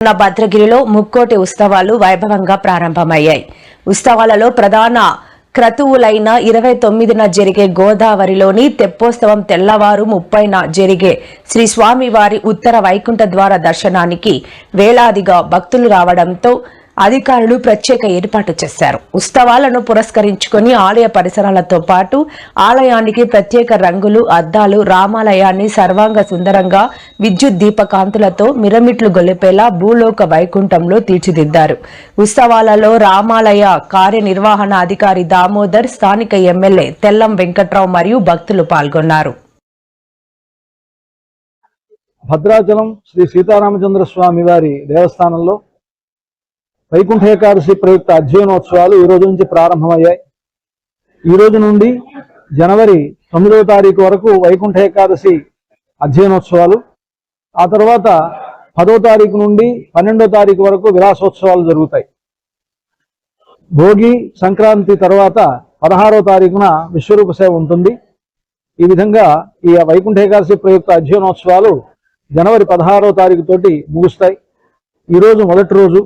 భద్రగిరిలో ముక్కోటి ఉత్సవాలు వైభవంగా ప్రారంభమయ్యాయి. ఉత్సవాలలో ప్రధాన క్రతువులైన 29న జరిగే గోదావరిలోని తెప్పోత్సవం, తెల్లవారు 30న జరిగే శ్రీ స్వామివారి ఉత్తర వైకుంఠ ద్వార దర్శనానికి వేలాదిగా భక్తులు రావడంతో అధికారులు ప్రత్యేక ఏర్పాటు చేశారు. ఉత్సవాలను పురస్కరించుకుని ఆలయ పరిసరాలతో పాటు ఆలయానికి ప్రత్యేక రంగులు, అద్దాలు, రామాలయాన్ని సర్వాంగ సుందరంగా విద్యుత్ దీపకాంతులతో మిరమిట్లు గొలిపేలా భూలోక వైకుంఠంలో తీర్చిదిద్దారు. ఉత్సవాలలో రామాలయ కార్యనిర్వహణ అధికారి దామోదర్, స్థానిక ఎమ్మెల్యే తెల్లం వెంకట్రావు మరియు భక్తులు పాల్గొన్నారు. భద్రాచలం శ్రీ సీతారామచంద్ర స్వామి వారి దేవస్థానంలో వైకుంఠ ఏకాదశి ప్రయుక్త అధ్యయనోత్సవాలు ఈ రోజు నుంచి ప్రారంభమయ్యాయి. ఈ రోజు నుండి జనవరి 9వ తారీఖు వరకు వైకుంఠ ఏకాదశి అధ్యయనోత్సవాలు, ఆ తర్వాత 10వ తారీఖు నుండి 12వ తారీఖు వరకు విలాసోత్సవాలు జరుగుతాయి. భోగి సంక్రాంతి తర్వాత 16వ తారీఖున విశ్వరూప సేవ ఉంటుంది. ఈ విధంగా ఈ వైకుంఠ ఏకాదశి ప్రయుక్త అధ్యయనోత్సవాలు జనవరి 16వ తారీఖు తోటి ముగుస్తాయి. ఈరోజు మొదటి రోజు